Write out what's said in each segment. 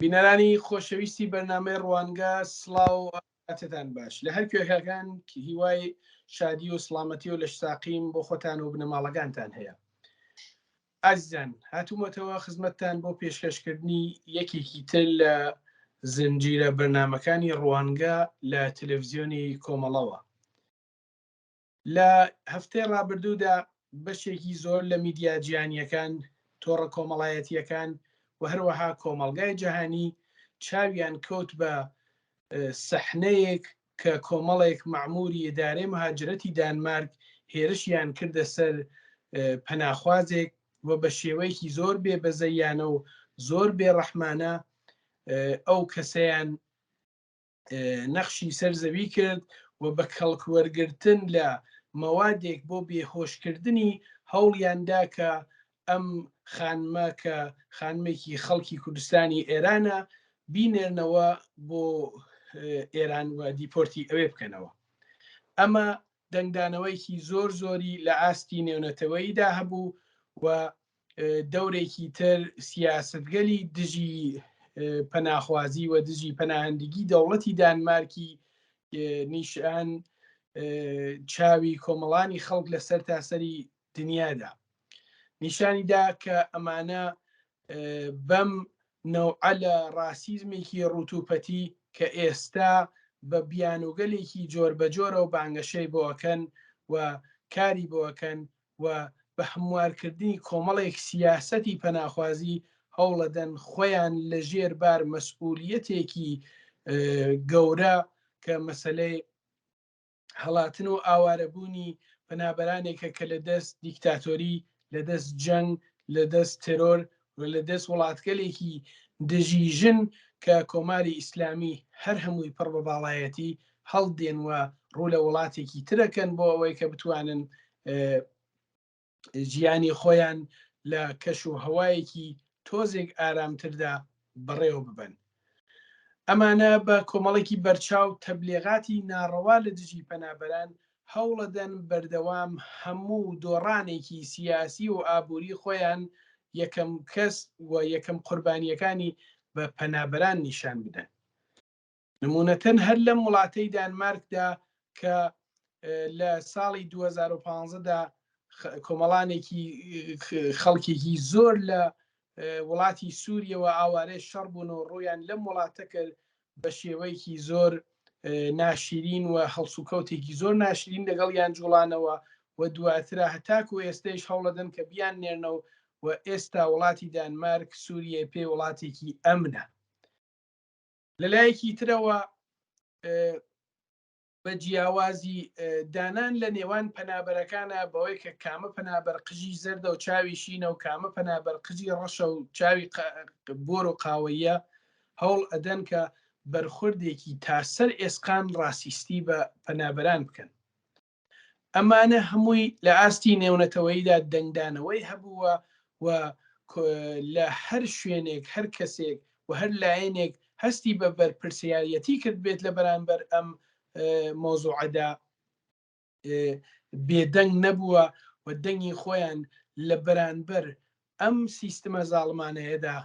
بینەرانی خۆشەویستی بەرنامەی ڕوانگە سڵاو ئاتتان باش لە هەر کوێکەکان هیوای شادی و سڵامەتی و لە شتاقیم بۆ خۆتان و بنەماڵەکانتان هەیە. ئازیزان هاتوومەتەوە خزمەتتان بۆ پێشکەشکردنی یەکێکی تر لە زنجیرە بەرنامەکانی ڕوانگە لە تەلەڤیزیۆنی کۆمەڵەوە. لە هەفتەی ڕابردوودا بەشێکی زۆر لە میدیا جیهانیەکان، تۆڕە کۆمەڵایەتیەکان و هەروەها کۆمەڵگای جەهانی چاویان کەوت بە سەحنەیەک کە کۆمەڵێک مەعموری ئیدارەی مەهاجرەتی دانمارک هێرشیان کردە سەر پەناخوازێک و بە شێوەیەکی زۆر بێبەزەیانە و زۆر بێڕەحمانە ئەو کەسەیان نەخشی سەرزەوی کرد و بە کەڵکوەرگرتن لە مەوادێک بۆ بێهۆشکردنی هەوڵیاندا کە ئەم خانمە کە خانمێکی خەڵکی کوردستانی ئێرانە بینێرنەوە بۆ ئێران و دیپۆرتی ئەوێ بکەنەوە. ئەمە دەنگدانەوەیکی زۆر زۆری لە ئاستی نێونەتەوەییدا هەبوو و دەورێکی تر سیاسەتگەلی دژی پەناخوازی و دژی پەناهەندگی دەوڵەتی دانمارکی نیشان چاوی کۆمەڵانی خەڵک لەسەر تاسەری دنیادا نیشانیدا کە ئەمانە بەم نەوعە لە ڕاسیزمێکی ڕوتوپەتی کە ئێستا بە بیانوگەلێکی جۆر بەجۆرە و بانگەشەی بۆەکەن و کاری بۆەکەن و بە هەموارکردنی کۆمەڵێک سیاسەتی پەناخوازی هەوڵەدەن خۆیان لە ژێربار مەسئولیەتێکی گەورە کە مەسەلەی هەڵاتن و ئاوارەبوونی پەنابەرانێکە کە لە دەست دیکتاتۆری، لە دەست جەنگ، لە دەست ترۆر و لە دەست وڵاتگەلێکی دژیژن کە کۆماری ئیسلامی هەر هەمووی پڕ بە باڵایەتی هەڵدێن و ڕوو لە وڵاتێکی ترەکەن بۆ ئەوەی کە بتوانن ژیانی خۆیان لە کەش و هەوایەکی تۆزێک ئارامتردا بەڕێوە ببن. ئەمانە بە کۆمەڵێکی بەرچاو تەبلیغاتی ناڕەوا لە دژی پەنابەران هەوڵەدەن بەردەوام هەموو دۆڕانێکی سیاسی و ئابووری خۆیان یەکەم کەس و یەکەم قوربانیەکانی بە پەنابەران نیشان بدەن. نمونەتەن هەر لەم وڵاتەی دانمارکدا کە لە ساڵی 2015دا کۆمەڵانێکی خەڵکێکی زۆر لە وڵاتی سووریەوە ئاوارەی شەڕ بوون و ڕۆیان لەم وڵاتە کرد بە شێوەیەکی زۆر ناشرین و هەڵسوکەوتێکی زۆر ناشرین لەگەڵ یان جوڵانەوە و دواترە هەتاکو ئێستەش هەوڵەدەن کە بیان نێرنەوە و ئێستا وڵاتی دانمارک سووریە پێی وڵاتێکی ئەمنە. لەلایەکی ترەوە بە جیاوازی دانان لە نێوان پەنابەرەکانە بەوەی کە کامە پەنابەر قژی زەردە و چاوی شینە و کامە پەنابەر قژی ڕەشە و چاوی بۆر و قاوەیە هەوڵ ئەدەن کە بەرخوردێکی تاسەر ئێسقان ڕاسیستی بە پەنابەران بکەن. ئەمانە هەمووی لە ئاستی نێونەتەوەییدا دەنگدانەوەی هەبووە و لە هەر شوێنێک هەر کەسێک و هەر لایەنێک هەستی بە بەرپرسیارەتی کرد بێت لە بەرامبەر ئەم مۆزوعەدا بێدەنگ نەبووە و دەنگی خۆیان لە بەرامبەر ئەم سیستەمە زاڵمانەیەدا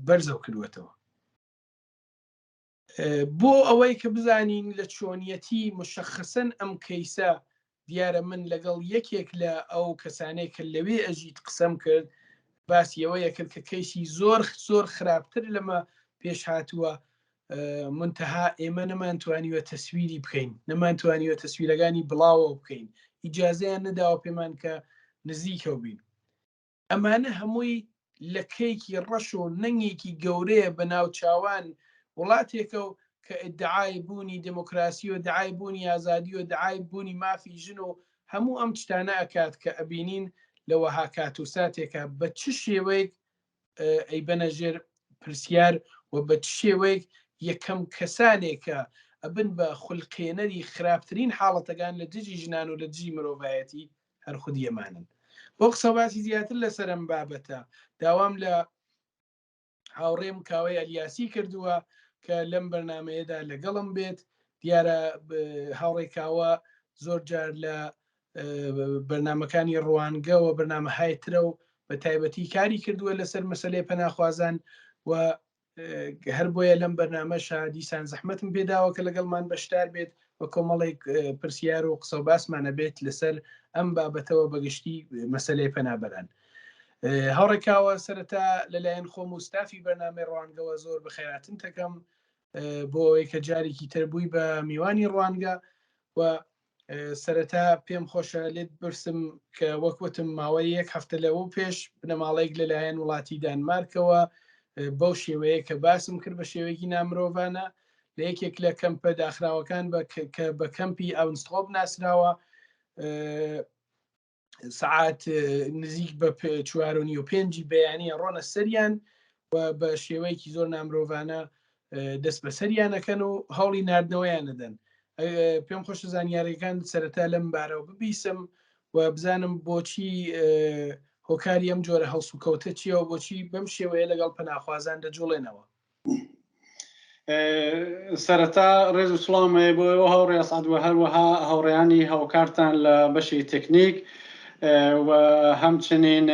بەرزەو کردوێتەوە. بۆ ئەوەی کە بزانین لە چۆنیەتی مشەخصەن ئەم کەیسە دیارە من لەگەڵ یەکێک لە ئەو کەسانەی کە لەوێ ئەژیت قسەم کرد باسی ئەوەیە کرد کە کەیسی زۆر زۆر خراپتر لەمە پێش هاتووە منتەها ئێمە نەمانتوانیوە تەسویری بکەین، نەمانتوانیوە تەسویرەکانی بڵاوە بکەین، ئیجازەیان نەداوە پێمان کە نزیکەوە بین. ئەمانە هەمووی لە کەیکی ڕەش و نەنگێکی گەورەیە بە ناو چاوان وڵاتێکە و کە ئیدعای بوونی دموکراسی و دعای بوونی ئازادی و دعای بوونی مافی ژن و هەموو ئەم شتانە ئەکات کە ئەبینین لەوەها کات و ساتێکە بە چ شێوەیەک ئەی بەنەژێر پرسیار و بە چ شێوەیەک یەکەم کەسانێکە ئەبن بە خولقێنەری خراپترین حاڵەتەکان لە دژی ژنان و لە دژی مرۆڤایەتی هەر خودیەمانن. بۆ قسەباسی زیاتر لەسەر ئەم بابەتە داوام لە هاوڕێم کاوەی ئەلیاسی کردووە کە لەم بەرنمەیەدا لەگەڵم بێت. دیارە هاوڕێکاوە زۆر جار لە بەرنمەکانی ڕوانگە و بەرنامەهای ترە و بە تایبەتی کاری کردووە لەسەر مەسەلەی پەناخوازان و هەر بۆیە لەم بەرنامەشە دیسان زەحمەتم پێداوە کە لەگەڵمان بەشدار بێت بە کۆمەڵێک پرسیار و قسە و باسمانە بێت لەسەر ئەم بابەتەوە بەگشتی مەسەلەی پەنابەران. هەوڕێکاوە سەرەتا لەلایەن خۆم و ستافی بەرنامەی ڕوانگەوە زۆر بەخێراتن دەکەم بۆ ئەوەی کە جارێکی تر بووی بە میوانی ڕوانگە و سەرەتا پێم خۆشە لێت برسم کە وەکوتم ماوەی 1 هەفتە لەوە پێش بنەماڵەیەک لەلایەن وڵاتی دانمارکەوە بەو شێوەیە کە باسم کرد بە شێوەیەکی نامرۆڤانە لە یەکێک لە کەمپە داخراوەکان کە بە کەمپی ئاونستۆپ ناسراوە سعات نزیک بە 4:45 بەیانیە ڕۆنە سەریان و بە شێوەیەکی زۆر نامرۆڤانە دەست بە سەریانەکەن و هەوڵی نردنەوەیان دەدەن. پێم خۆشە زانیاریەکان سەرەتا لەم بارەوە ببیسم و بزانم بۆچی هۆکاری ئەم جۆرە هەڵس و کەوتە چیەوە بۆچی بەم شێوەیە لەگەڵ پەناخوازان دەجوڵێنەوە. سەرەتا ڕێز و سڵامێ بۆ ئەوە هەوڕێ ئەسعەد و هەروەها هەوڕێیانی هاوکارتان لە بەشی تەکنیک و همچنین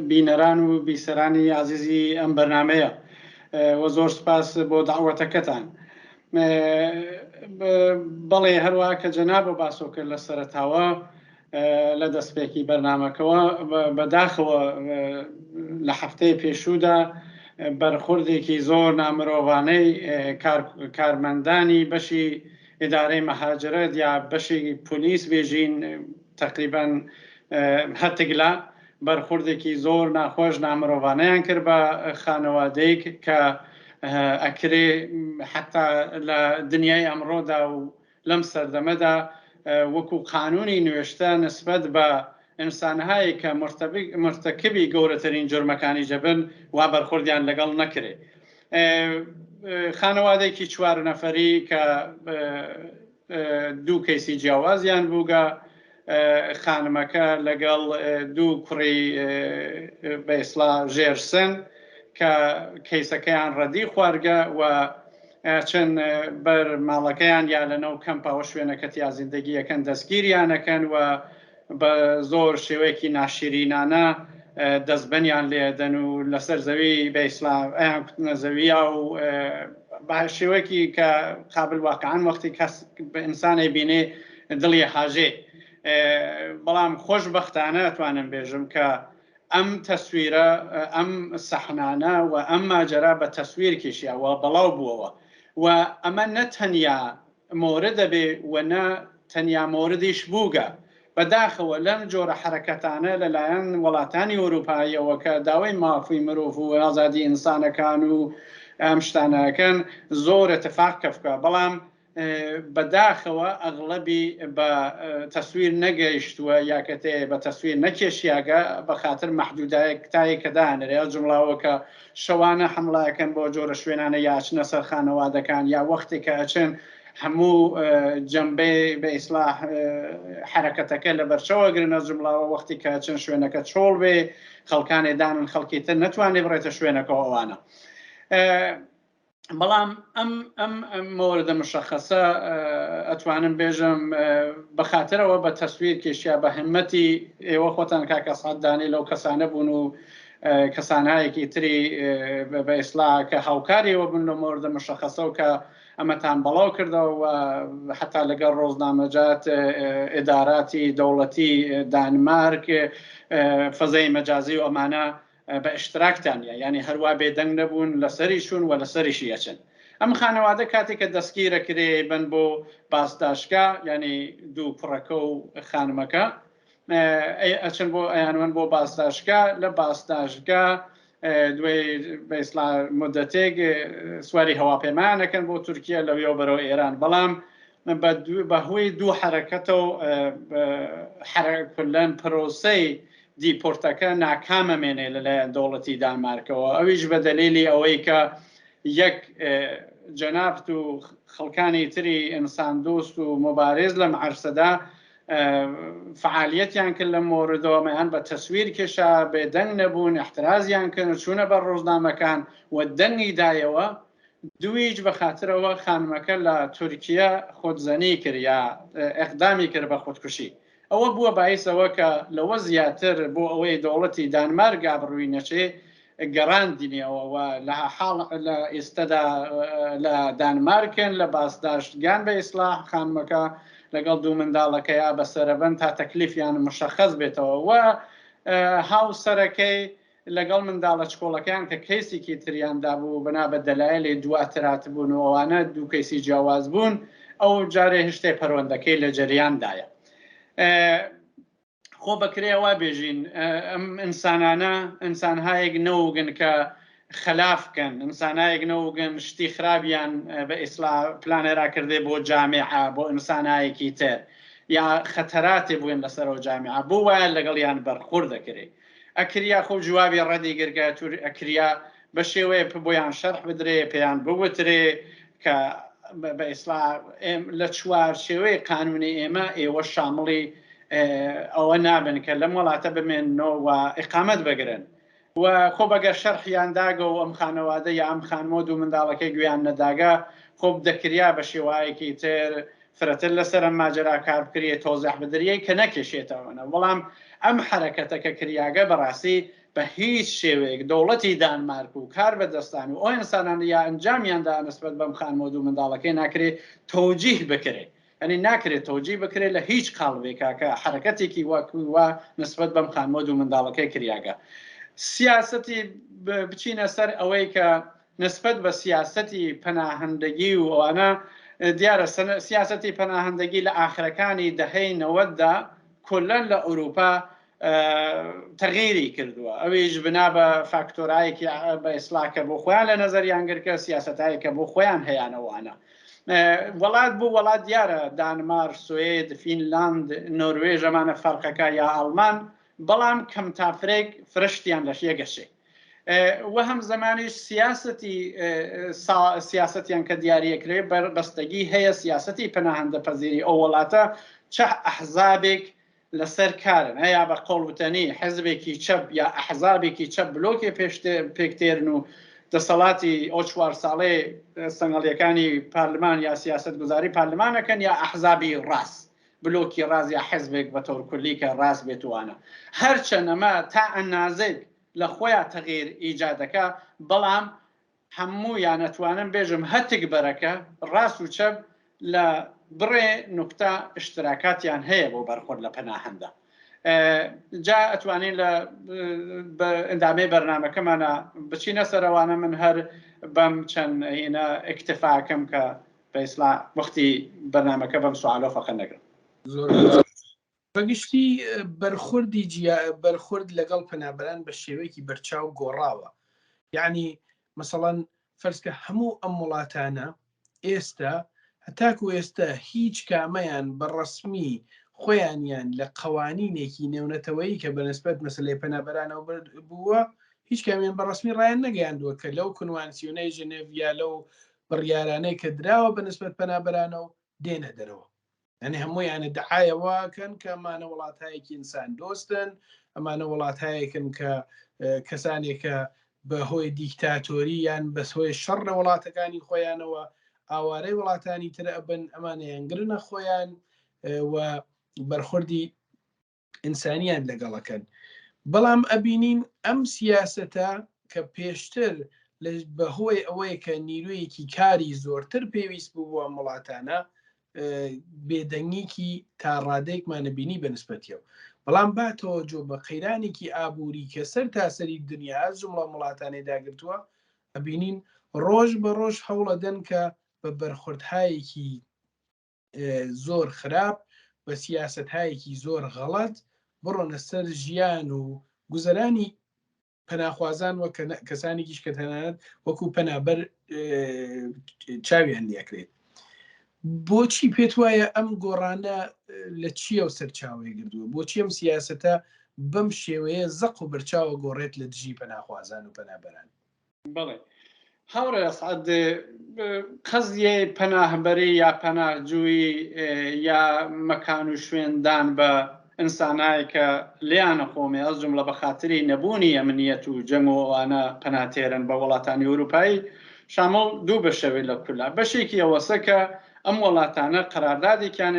بینەران و بیسەرانی عزیزی ئەم بەرنامەیە و زۆر سپاس بۆ داوەتەکەتان. بەڵێ هەروە کە جەنابە باسۆ کرد لە سەرەتاوە لە دەستپێکی بەرنامەکەەوە بەداخەوە لە هەفتەی پێشوودا بەرخوردێکی زۆر نامرۆڤانەی کارمەندانی بەشی ئیدارەی مەهاجرەت یا بەشی پۆلیس بێژین تقریباً هەتگلا بەرخوردێکی زۆر ناخۆش نامرۆڤانەیان کرد بە خانەوادەیەک کە ئەکرێ حتا لە دنیای ئەمڕۆدا و لەم سەردەمەدا وەکو قانونی نوێشتە نسبەت بە ئینسانهایی کە مرتەکبی گەورەترین جرمەکانی جەبن وا بەرخوردیان لەگەڵ نەکرێ. خانەوادێکی 4 نەفەری کە 2 کەیسی جیاوازیان بووگە خانمەکە لەگەڵ 2 کوڕی بە ئیسڵا ژێرسن کە کەیسەکەیان ڕەدی خواردگە و چەند بەر ماڵەکەیان یا لەنەو کەمپەوە شوێنەکە تیا زیندگیەکەن دەستگیریانەکەن و بە زۆر شێوەیەکی ناشرینانە دەستبەنیان لێدەن و لەسەر زەوی بە ئیسلام ئەیان کوتنە زەویە و بە شێوەیەکی کە قابل واقعان وەختی کەس بە ئینسانی بینێ دڵی هاژێ. بەڵام خۆشبەختانە ئەتوانم بێژم کە ئەم تەسویرە ئەم سەحنانە و ئەم ماجەرا بە تەسویر کێشیاوە بەڵاو بووەوە و ئەمە نەتەنیا مۆرە دەبێ و نە تەنیا مۆردیش بووگە. بەداخەوە لەم جۆرە حرەکەتانە لەلایەن وڵاتانی ئەوروپاییەوە کە داوای مافی مرۆڤ و ئازادی ئینسانەکان و ئەم شتانەکەن زۆر اتفاق کەفکە، بەڵام بەداخەوە ئەغڵەبی بە تەسویر نەگەیشتووە یاکەتێ بە تەسویر نەکێشیاگە بە خاطر مەحدودایەک کە دانرێ جملاوە کە شەوانە حمڵایەکەن بۆ جۆرە شوێنانە یاچنە سەر خانەوادەکان یا وەختی کە ئەچن هەموو جەمبێ بە ئیسلاح حرەکەتەکە لە بەرچەوە گرنە جملاوە وەختی کە چەند شوێنەکە چۆڵ بێ خەڵکانی دانن خەڵکی تر نەتوانێت بڕێتە شوێنەکەەوە ئەوانە. بەڵام ئەم مۆردە مشەخەسە ئەتوانم بێژم بە خاطرەوە بە تەسویر کێشیا بە هەمەتی ئێوە خۆتان کاکە سەعەددانی لەو کەسانە بوون و کەسانایەکی تری بە ئیسلا کە هاوکاریەوە بن لە مۆردە مشەخەسە و کە ئەمەتان بەڵاو کردەوە و حتا لەگەڵ ڕۆژنامەجات ئیداراتی دەوڵەتی دانمارک فەزای مەجازی و ئەمانە بە ئشتراکتانە، ینی هەروە بێدەنگ نەبوون لەسەری شوون و لەسەریشی ئەچن. ئەم خانەوادە کاتێککە دەستگیرە کرێ بن بۆ بازداشتگا، ینی 2 کوڕەکە و خانمەکە ئەچن بۆ ئەیانوان بۆ بازداشتگا. لە بازداشتگا دوێ بە ئیسلا مدەتێک سواری هەواپەیمانەکەن بۆ تورکیا لەوێ بەرەوە ئێران، بەڵام بەهۆی 2 حرەکەتەوە حرەکلەن پرۆسەی دیپۆرتەکە ناکامەمێنێ لەلایەن دەوڵەتی دانمارکەوە، ئەویش بە دەلیلی ئەوەی کە یەک جەنابەت و خەڵکانی تری ئینسان دۆست و مبارێز لە عەرسەدا فعالیەتیان کرد لە مۆردەوەمەیان بە تەسویر کێشا بێدەنگ نەبوون، احترازیان کرد چوونە بە ڕۆژنامەکان و دەنگی دایەوە. دویش بە خاطرەوە خانمەکە لە تورکیا خۆدزەنی کرد یا ئەقدامی کرد بە خۆدکوشی. ئەوە بووە باعثەوە کە لەوە زیاتر بۆ ئەوەی دەوڵەتی دانمارک ئابڕووی نەچێ گەڕاندینەوە و لە حاڵ لە ئێستادا لە دانمارکن لە بازداشتگان بە ئیسلاح خانمەکە لەگەڵ دوو منداڵەکەیە بە سەرەبەن تا تەکلیفیان مشەخەص بێتەوە و هاوسەرەکەی لەگەڵ منداڵە چکۆڵەکەیان کە کەیسێکی تریاندا بوو بنا بە دەلایلی دواترات بوون و ئەوانە دوو کەیسی جیاواز بوون ئەو جارێ هشتێ پەروەندەکەی لە جەریاندایە. خۆ بەکرێەوە بێژین ئەم ئینسانانە ئینسانهایەک نەوگن کە خلافکەن، ئینسانایەک نەوگن شتی خراپیان بە ئیسلا پلانێراکردێ بۆ جامعە بۆ ئینسانایەکی تر یا خەتەراتی بووین لەسەرەوە جامعە بوو وایە لەگەڵیان بەرخورد دەکرێت. ئەکریا خۆ جوابی ڕەدی گرگاتور ئەکریا بە شێوەیە بۆیان شەرح بدرێ پێیان بوترێ کە بە ئیسلا لە چوار شێوەیە قانونی ئێمە ئێوە شامڵی ئەوە نابن کە لەم وڵاتە بمێنەوە و ئیقامەت بگرن و خۆ بەگەر شەرحیان داگە و ئەم خانەوادە یا ئەم خانمۆ دوو منداڵەکەی گویان نەداگا خۆب دەکریا بە شێوایەکی تر فرەتر لەسەر ئەم ماجرا کار بکرێ تۆزیح بدرێ کە نەکێشێتەوەنە. بەڵام ئەم حرەکەتەکە کریاگە بەڕاستی بە هیچ شێوەیەک دەوڵەتی دانمارک و کار بەدەستان و ئەو ئینسانان یا ئەنجامیاندا نسبەت بەم خانمۆ دوو منداڵەکەی ناکرێت تۆجیه بکرێت، ئەنی ناکرێت تۆجیه بکرێت لە هیچ قاڵبێکا کە حرەکەتێکی وەکووە نسبەت بەم خانمۆ دوو منداڵەکەی کریاگە. سیاسەتی بچینە سەر ئەوەی کە نسبەت بە سیاسەتی پەناهەندەگی و ئەوانە دیارە سیاسەتی پەناهەندەگی لە ئاخرەکانی دەهەی 90دا کۆلەن لە ئەوروپا تەغیری کردووە. ئەویش بنا بە فاکتۆرایەکی بە ئیسلاکە بۆ خۆیان لە نەزەریان گرکە سیاسەتایەکە بۆ خۆیان هەیەیانەوەوانە. وڵات بوو وڵات دیارە دانمار، سوێد، فینلاند، نۆروێژ ئەمانە فەرقەکە یا ئەڵمان، بەڵام کەم تافرێک فرشتیان لەش یەگەشێ و هەم زمانیش سیاسەتیان کە دیارەکرێ بەستگی هەیە سیاسەتی پەناهەندە پەزیری ئەو وڵاتە چه ئەحزابێک لەسەر کارن، هەیە بە قەڵوتەنی حزبێکی چەپ یا ئەحزابێکی چەپ بلۆکی پێکتێرن و دەسەڵاتی ئەو 4 ساڵێ سەنگەڵیەکانی پارلمان یا سیاست گوزاری پارلمانەکەن یا ئەحزابی ڕاست بلۆکی ڕاز یا حزبێک بە تۆر کولی کە ڕاست بێتوانە. هەرچەندەمە تا ئەنازێک لە خۆیان تەغیر ئیجادەکە، بەڵام هەموو یان نەتوانم بێژم هەتک بەرەکە ڕاست و چەپ لە بڕێ نوکتە اشتراکاتیان هەیە بۆ بەرخۆرد لە پەناهەندە. جا ئەتوانین لە ئەندامەی بەرنامەکەمانە بچینە سەرەوانە من هەر بەم چەند هێنە ئیکتفاکەم کە بە ئیسلا وەختی بەرنامەکە بەم سوالۆ فەقە نەگرم. بەگشتی بەرخورد لەگەڵ پەنابەران بە شێوەیەکی بەرچاو گۆڕاوە. یعنی مەسەڵەن فەرزکە هەموو ئەم وڵاتانە ئێستا هەتاکو ئێستا هیچ کامەیان بەڕەسمی خۆیانیان لە قەوانینێکی نێونەتەوەی کە بەنسبەت مەسلەی پەنابەرانەوە بووە هیچ کامیان بەڕسمی ڕایان نەگەیاندووە کە لەو کنوانسیۆنەی ژنێڤ یا لەو بڕیارانەی کە دراوە بەنسبەت پەنابەرانەوە دێنە دەرەوە. ئەنی هەموویانە دەعایەواکەن کە ئەمانە وڵاتایەکی ئینسان دۆستن، ئەمانە وڵاتایەکن کە کەسانێکە بەهۆی دیکتاتۆری یان بەهۆی شەڕ لە وڵاتەکانی خۆیانەوە ئاوارەی وڵاتانی ترە ئەبن، ئەمانەیان گرنە خۆیان و بەرخوردی ئینسانیان لەگەڵەکەن. بەڵام ئەبینین ئەم سیاسەتە کە پێشتر بەهۆی ئەوەیە کە نیرویەکی کاری زۆرتر پێویست بوو بۆ وڵاتانە بێدەنگیکی تا ڕادەیەکمانە بینی بەنسبەتیەوە. بەڵام باتەوە جۆ بە قەیرانێکی ئابووری کە سەر تاسەری دنیا جمڵە وڵاتانی داگرتووە ئەبینین ڕۆژ بە ڕۆژ هەوڵەدەن کە بە بەرخوردهایەکی زۆر خراپ بە سیاسەتهایەکی زۆر غەڵەت بڕۆنە سەر ژیان و گوزەرانی پەناخوازان وە کەسانێکیش کە تەنانەت وەکو پەنابەر چاویان لێکرێت. بۆچی پێت وایە ئەم گۆڕانە لە چیە و سەرچاوی گردووە؟ بۆچی ئەم سیاسەتە بەم شێوەیە زەق و بەرچاوە گۆڕێت لە دژی پەناخوازان و پەنابەران؟ بەڵێ هەورە سعد قەزیە پەناهبەری یا پەناهجووی یا مەکان و شوێندان بە ئینسانایی کە لیانە خۆمێ ئەس جملە بە خاتری نەبوونی ئەمنیەت و جەنگ و ئەوانە پەناتێرن بە وڵاتانی ئەوروپایی شامەڵ دوو بەشەوەی لە کولا. بەشێکی ئەوەسە کە ئەم وڵاتانە قەراردادێکیان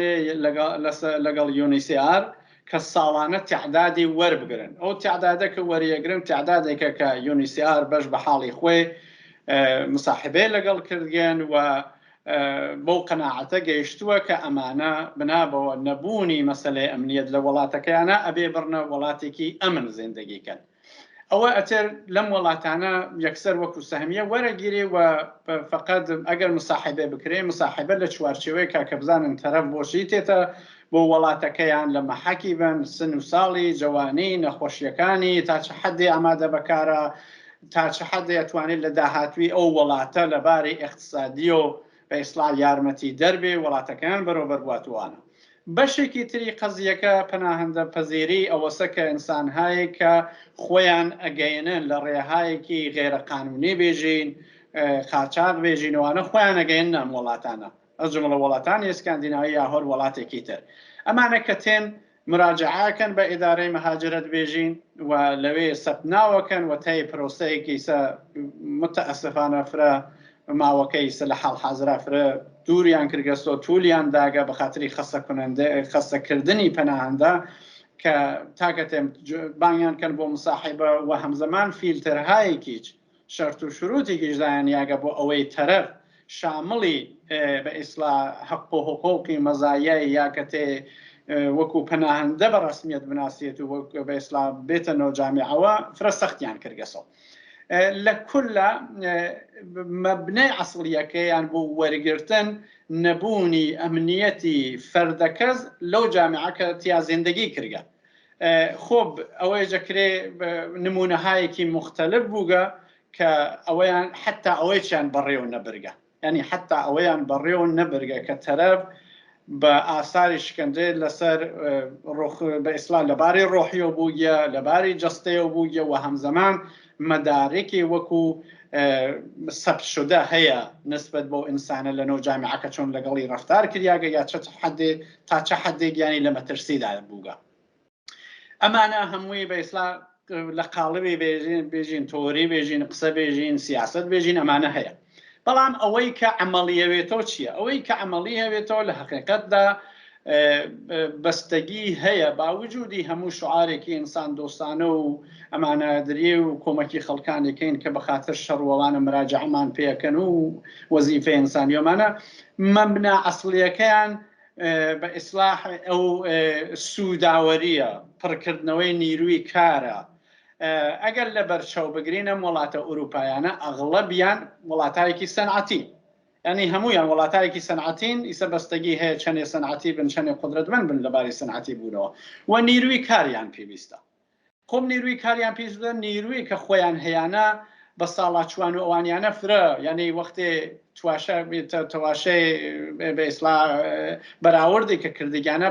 لەگەڵ UNHCR کە ساڵانە تعدادی وەربگرن ئەو تعدادە کە وەریەگرن تعدادێکە کە UNHCR بەش بە حاڵی خۆی مصاحبەی لەگەڵ کردگەن و بەو قەناعەتە گەیشتووە کە ئەمانە بنابەوە نەبوونی مەسەلەی ئەمنیەت لە وڵاتەکەیانە ئەبێ بڕنە وڵاتێکی ئەمن زیندگیکەن ئەوە ئەتر لەم وڵاتانە یەکسەر وەکو سەهمیە وەرەگیری و فقط ئەگەر مصاحبە بکرێ مصاحبە لە چوارچێوەیە کە بزانن تەرەف بۆشی تێتە بۆ وڵاتەکەیان لە مەحەکی بن سن و ساڵی جوانی نەخۆشیەکانی تا چه حدێ ئامادە بەکارە تا چه حدێ ئەتوانێت لە داهاتوی ئەو وڵاتە لەبارەی اقتصادی و بە ئیسڵاح یارمەتی دەربێ وڵاتەکەیان بەرەوبەر بواتوانە بەشێکی تری قەزیەکە پەناهەندە پەزیری ئەوەسە کە ئینسانهایی کە خۆیان ئەگەیەنن لە ڕێهایەکی غێرەقانونی بێژین قاچاق بێژینەوانە خۆیان ئەگەیەن ئەم وڵاتانە ئەو جملە وڵاتانی ئسکاندیناوی یا هەر وڵاتێکی تر ئەمانە کە تێن مراجعاکەن بە ئیدارەی مەهاجرەت بێژین و لەوێ سەپناوەکەن و تای پرۆسەیەکی متەئەسفانە فرە ماوەکەی لە حاڵ حازرا فرە دووریان کردگەستۆ توولیان داگە بە خااتری خەسەکردنی پەناهەندە کە تاکەتێم بانیان کەن بۆ مصاحبە و هەمزەمان فیلترهایەکیچ شەرت و شروعێکیش دایان یاگە بۆ ئەوەی تەرەف شامڵی بە ئیسڵاح حەق و حقوقی مەزایای یاکەتێ وەکو پەناهەندە بە ڕسمیەت بناسیێت و بە ئیسڵاح بێتە نەو جامعەوە فرە سەختیان کردگەسەوە لە کولە مەبنەی عەسڵیەکەیان بۆ وەرگرتن نەبوونی ئەمنیەتی فەردەکەس لەو جامعەکە تیا زیندگی کردگە خۆب ئەوەی جەکرێ نمونەهایەکی مختلف بووگە کە ئەوەیان حتا ئەوەیان بەڕێوە نەبرگە ینی حتا ئەوەیان بەڕێوە نەبرگە کە تەرەف بە ئاساری شکەندێ لەسەر بە ئیسڵام لەبارەی ڕۆحیۆ بووگە لەبارەی جەستەیە بووگە و هەمزەمان مەدارێکی وەکو سەبت شدە هەیە نسبەت بۆ ئینسانە لە نەو جامعەکە چۆن لەگەڵی ڕەفتار کردیاگە یا تا چه حدێک ینی لە مەترسیدا بووگە ئەمانە هەمووی بە ئیسڵام لە قاڵبی بێژین تۆری بێژین قسە بێژین سیاست بێژین ئەمانە هەیە بەڵام ئەوەی کە عملیەوێتەوە چییە ئەوەی کە عملی هەوێتەوە لە حقیقەتدا بەستگی هەیە باوجودی هەموو شعارێکی ئینسان دۆستانە و ئەمانەدرێ و کۆمەکی خەڵکانێکین کە بە خاتر شەڕوەوانە مراجعەمان پێەکەن و وەزیفەی ئینسانیۆمانە مەبنا عەسڵیەکەیان بە ئیسڵاح ئەو سووداوەریە پڕکردنەوەی نیروی کارە ئەگەر لە بەرچەو بگرینە وڵاتە ئوروپایانە ئەغڵەبیان وڵاتایەکی سەنعەتی ینی هەمویان وڵاتایەکی سەنعەتین ئیسە بەستگی هەیە چەندێ سەنعەتی بن چەندێ قودرەتمەند بن لەبارەی سەنعەتی بوونەوە و نیروی کاریان پێویستە خۆم نیروی کاریان پێویستە نیروی کە خۆیان هەیەە بە ساڵاچوان و ئەوانیانە فرە ینی وەختێ تەواشەی بە ئیسڵاح بەراوردی کە کردگیانە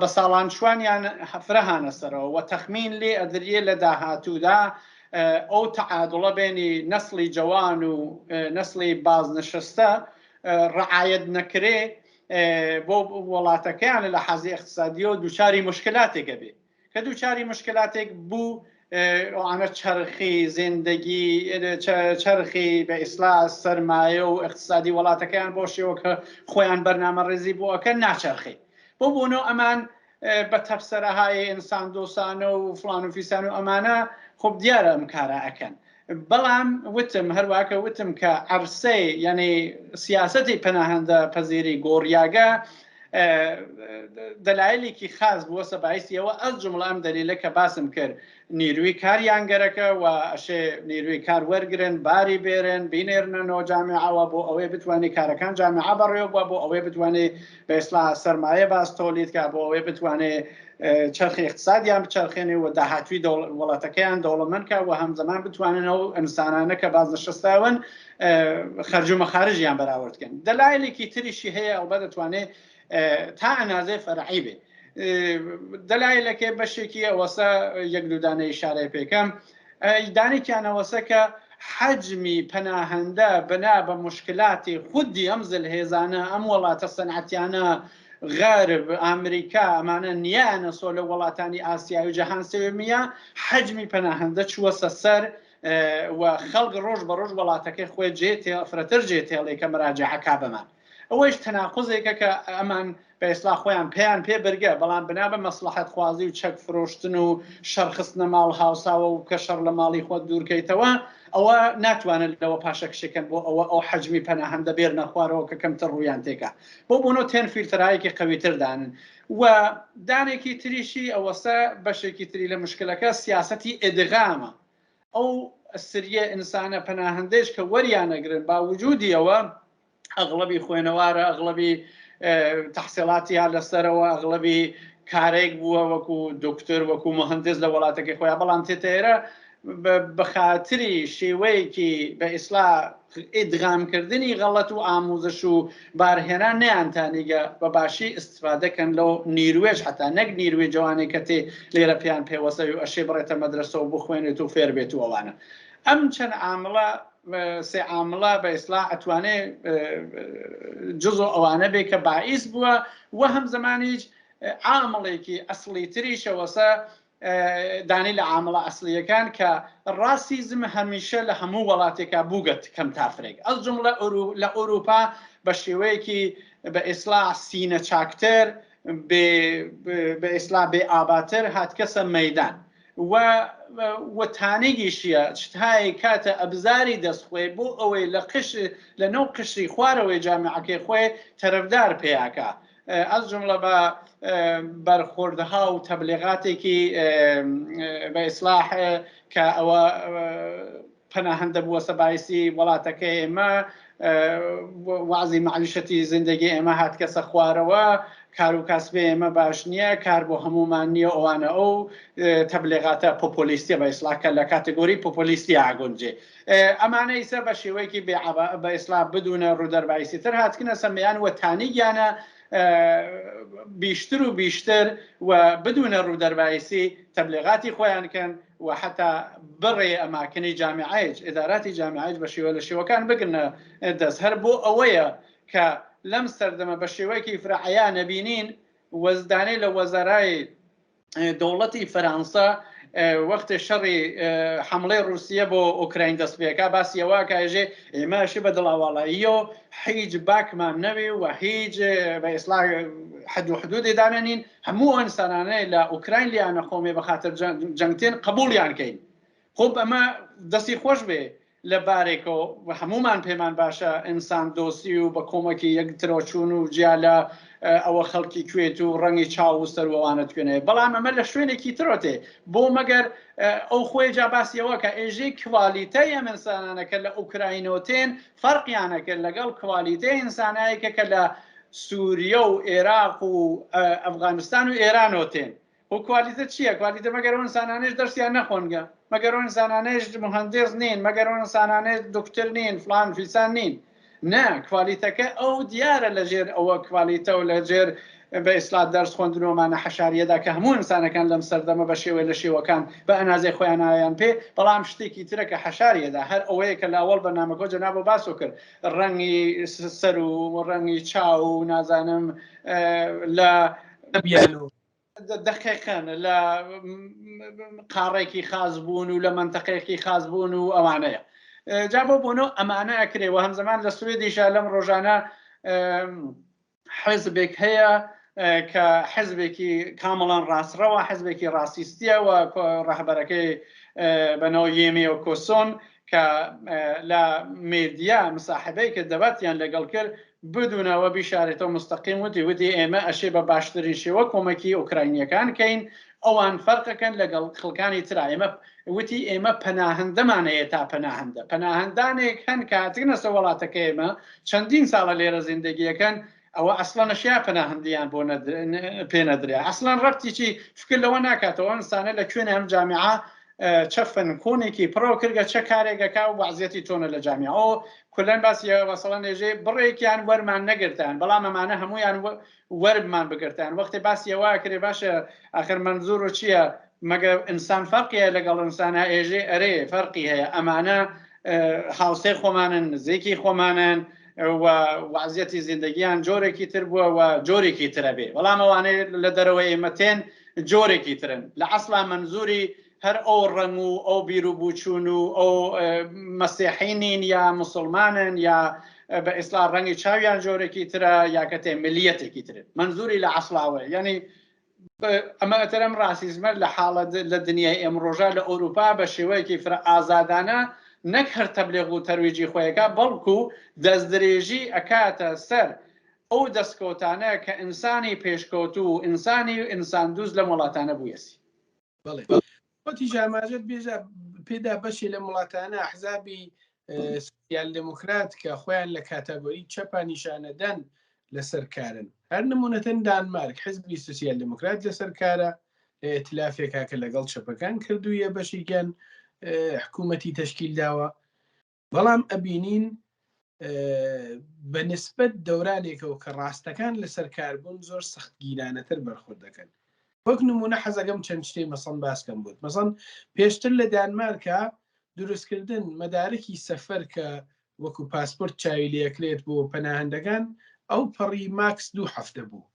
بە ساڵان چوانیان فرەهانە سەرەوە و تەخمین لێ ئەدرێ لە داهاتوودا ئەو تەعادڵە بینی نەسلی جوان و نەسلی بازنشستە ڕعایەت نەکرێ بۆ وڵاتەکەیان لە حەزی اقتصادی و دووچاری مشکلاتێکە بێ کە دووچاری مشکلاتێک بوو ئەوانە چرخی زیندگی چرخی بە ئیسڵاح سەرمایە و اقتصادی وڵاتەکەیان بۆ شێوە کە خۆیان بەرنامە ڕێزی بووەکە ناچرخی بۆ بوونەوە ئەمان بە تەفسەرەهای ئینسان دۆستانە و فڵان و فیسان و ئەمانە خۆب دیارە ئەم کارە ئەکەن بەڵام وتم هەروواکە وتم کە عەرسەی یعنی سیاسەتی پەناهەندە پەزیری گۆڕیاگە دەلایلێکی خاص بووە سەبایسیەوە ئەس جمڵە ئەم دەلیلە کە باسم کرد نیروی کاریان گەرەکە و ئەشێ نیروی کار وەرگرن باری بێرن بینێرنەوە جامعەوە بۆ ئەوەی بتوانێت کارەکان جامعە بەڕێوە بووە بۆ ئەوەی بتوانێت بە ئیسڵاح سەرمایە باس تۆلید کە بۆ ئەوەی بتوانێت چرخی اقتصادیان بچرخێنێ و داهاتوی وڵاتەکەیان دەوڵەمەندکە و هەمزەمان بتواننەوە ئینسانانە کە بازنشستاون خەرج و مەخارجیان بەراوردکەن دەلایلێکی تریشی هەیە ئەو بە دەتوانێت تا ئەنازێ فەرعی بێ دەلایلەکێ بەشێکی ئەوەسە یەک دوودانە ئیشارەی پێکەم دانێکیانەوەسە کە حەجمی پەناهەندە بنا بە مشکلاتی خودی ئەم زلهێزانە ئەم وڵاتە سەنعەتیانە غەرب ئەمریکا ئەمانە نیانە سۆ لە وڵاتانی ئاسیای و جەهان سێوەمیە حەجمی پەناهەندە چووەسە سەر و خەڵک ڕۆژ بە ڕۆژ وڵاتەکەی خۆی فرەتر جێتێڵێ کە مراجعەکا بەمان ئەوەش تەناقوزێکە کە ئەمان بە ئێسلا خۆیان پێیان پێ بەرگە بەڵام بنابە مەسلحەت خوازی و چەک فرۆشتن و شەرخستنە ماڵ هاوساوە و کە شەڕ لە ماڵی خۆت دوورکەیتەوە ئەوە ناتوانن لەوە پاشەکشەکەن بۆ ئەو حەجمی پەناهەندە بێر نەخوارەوە کە کەمتر ڕوویان تێکە بۆ بوونەوە تێن فیلترایەکی قەویتر دانن و دانێکی تریشی ئەوەسە بەشێکی تری لە مشکلەکە سیاسەتی ئێدغامە ئەو سریە ئینسانە پەناهەندەیش کە وەریانەگرن با وجودی ئەوە ئەغڵبی خوێنەوارە ئەغڵبی تەحسیڵاتی یا لەسەرەوە ئەغڵبی کارێک بووە وەکو دکتۆر وەکو مهندس لە وڵاتەکەی خۆیان بەڵام تێتەێرە بە خاتری شێوەیەکی بە ئیسلا ئیدغامکردنی غەڵەت و ئاموزش و بارهێنان نەیانتانیگە بە باشی ئیستفادەکەن لەو نیروێژ حتا نەک نیروێ جوانێک کە تێ لێرە پێیان پێوەسە و ئەشێ بڕێتە مەدرسەوە بخوێنێت و فێر بێت و ئەوانە ئەم چەند عامڵە سێ عامڵە بە ئیسلا ئەتوانێ جزۆ ئەوانە بێ کە باعیس بووە و هەم زمانیش عامڵێکی ئەسڵی تریشەوەسە دانی لە عامڵە ئەسلیەکان کە ڕاسیزم هەمیشە لە هەموو وڵاتێکا بووگەت کەم تافرێک ئەس جملە لە ئەوروپا بە شێوەیەکی بە ئیسلا سینە چاکتر بە ئیسلا بێ ئاباتر هاتکەسە مەیدان وەتانێکیشیە شتهایی کاتە ئەبزاری دەستخۆی بۆ ئەوەی لە نەو قشری خوارەوەی جامعەکەی خۆی تەرەفدار پێیاکە ئەس جملە بە بەرخوردها و تەبلیغاتێکی بە ئیسلاح کە ئەوە پەناهەندە بووە سەبایسی وڵاتەکەی ئێمە وازی معلیشەتی زیندگی ئێمە هاتکەسە خوارەوە کار و کاسبێ ئێمە باش نییە کار بۆ هەمومان نییە ئەوانە ئەو تەبلیغاتە پۆپۆلیستی بە ئیسلا کە لە کاتگۆری پۆپۆلیستی ئاگونجێ ئەمانە ئیسە بە شێوەیەکی بە ئیسلا بدونە ڕوودەربایسی تر هاتکنە سەمیان وەتانیگیانە بیشتر و بیشتر و بدونە ڕوودەربایسی تەبلیغاتی خۆیان کەن و حتا بڕێ ئەماکنی جامعایج ئێداراتی جامعایج بە شێوە لە شێوەکان بگرنە دەست هەر بۆ ئەوەیە کە لەم سەردەمە بە شێوەیەکی فرعەیە نەبینین وەزدانەی لە وەزارای دەوڵەتی فەرەنسا وەختێ شەڕی حملەی رووسیە بۆ ئوکراین دەست پێکا باسیەوە کاژێ ئێمەشی بە دڵاوەڵاییەوە هیچ باکمان نەوێ و هیچ بە ئیسلا حد و حدودی دانەنین هەموو ئینسانانەی لە ئوکراین لیانە خۆمێ بە خاتر جەنگتێن قبولیان کەین خۆب ئەمە دەستی خۆش بێ لە بارێکەوە هەمومان پێمان باشە ئینسان دۆستی و بە کۆمەکی یەکترۆچوون و جیا لە ئەوە خەڵکی کوێت و ڕەنگی چاو و سەروەوانە توێنێ بەڵام ئەمە لە شوێنێکی ترۆتێ بۆ مەگەر ئەو خۆی جاباسیەوە کە ئێژەی کوالیتەی ئەم ئینسانانەکە لە ئوکراینۆتێن فەرقیانەکە لەگەڵ کوالیتەی ئینسانایەکە کە لە سووریە و عێراق و ئەفغانستان و ئێرانۆتێن و کوالیتە چییە؟ کوالیتە مەگەر ئەو ئینسانانەش دەرسیان نەخۆنگە مەگەر ئەو ئینسانانەش مهندس نین مەگەر ئەو ئینسانانەش دکتۆر نین فلان فیلسان نین نه کوالیتەکە ئەو دیارە لەژێر ئەوە کوالیتە و لەژێر بە ئیسلا دەرس خوێندنەوەمانە حەشاریەدا کە هەموو ئینسانەکان لەم سەردەمە بە شێوەی لە شێوەکان بە ئەنازەی خۆیان نایان پێ بەڵام شتێکی ترە کە حەشاریەدا هەر ئەوەیە کە لاوەڵ بەنامەکۆ جەناب و باسۆ کرد ڕەنگی سەر و ڕەنگی چاو و نازانم لە دقیقەن لە قاڕێکی خاص بوون و لە منتەقەیەکی خاص بوون و ئەوانەیە جا بۆ بوونەوە ئەمانە ئەکرێەوە هەمزەمان لە سوێدیشا لەم ڕۆژانە حزبێک هەیە کە حزبێکی کامەڵان ڕاستڕەوە حزبێکی ڕاستیستیە و ڕەهبەرەکەی بەنەوە یێمێ و کۆسۆن کە لە مێدیا مساحبەی کە دەباتیان لەگەڵ کرد بدونەوە بیشارێتەوە مستەقیم وتی ئێمە ئەشێ بە باشترین شێوە کۆمەکی ئوکراینیەکان کەین ئەوان فەرقەکەن لەگەڵ خەڵکانی ترا ئێمە وتی ئێمە پەناهەندەمانەیە تا پەناهەندە پەناهەندانێک هەن کاتگنەسە وڵاتەکە ئێمە چەندین ساڵە لێرە زیندگیەکەن ئەوە ئەسڵە نەشیا پەناهەندیان بۆ پێ نەدرێ ئەسڵان ڕەبتیی فکر لەوە ناکاتەوە ئەمسانە لە کوێنە ئەم جامعە چە فەنکۆنێکی پڕۆ کردگە چە کارێکەکە و وەعزیەتی تۆنە لە جامعە ئەو کولەن باسی وەسەڵە نێژێ بڕێکیان وەرمان نەگرتان بەڵام ئەمانە هەمویان وەربمان بگرتان وەختی باسیەوە کرێ باشە ئاخر منزور و چییە مەگە ئینسان فەرقیە لەگەڵ ئینسانە ئێژێ ئەرێ فەرقی هەیە ئەمانە هاوسەی خۆمانن نزیکی خۆمانن و وەعزیەتی زیندگیان جۆرێکی تر بووە و جۆرێکی ترە بێ بەڵام ئەوانەی لە دەرەوەی ئێمەتێن جۆرێکی ترن لە ئەسڵا منزوری هەر ئەو ڕنگ و ئەو بیر و بووچوون و ئەو مەسیحینین یا مسلمانن یا بە ئیسلا ڕەنگی چاویان جۆرەی ترە یاکەتێ ملیەتێکی ترێت منزوری لە عەسڵاوە یعنی ئەمە ئەتەرم ڕاسیزمە لە حاڵە لە دنیای ئێمڕۆژە لە ئەوروپا بە شێوەیەکی فرە ئازادانە نەک هەر تەبلیغ و تەرویجی خۆیەکە بەڵکو دەستدرێژی ئەکاتە سەر ئەو دەستکەوتانە کە ئینسانی پێشکەوتوو و ئینسانی ئینسان دووست لە وڵاتانە بوویەسی. بەڵێ وەتی ژاماژت بێژە پێدا بەشی لە وڵاتانە ئەحزابی سوسیال دموکرات کە خۆیان لە کاتەگۆری چەپا نیشانەدەن لەسەر کارن. هەر نمونەتەن دانمارک حزبی سوسیال دموکرات لەسەر کارە ئێتلافێکا کە لەگەڵ چەپەکان کردوویە بەشیگەن حکوومەتی تەشکیل داوە. بەڵام ئەبینین بەنسبەت دەورانێکەوە کە ڕاستەکان لەسەر کاربوون زۆر سەختگیرانەتر بەرخورد دەکەن. وەک نمونە حەزەکەم چەند شتەی مەسەڵ باسکەم بوت. مەسەڵ پێشتر لە دانمارکە دروستکردن مەدارکی سەفەر کە وەکو پاسپۆرت چاوی لەکرێت بۆ پەناهەندەکان ئەو پەڕی ماکس 2 هەفتە بوو.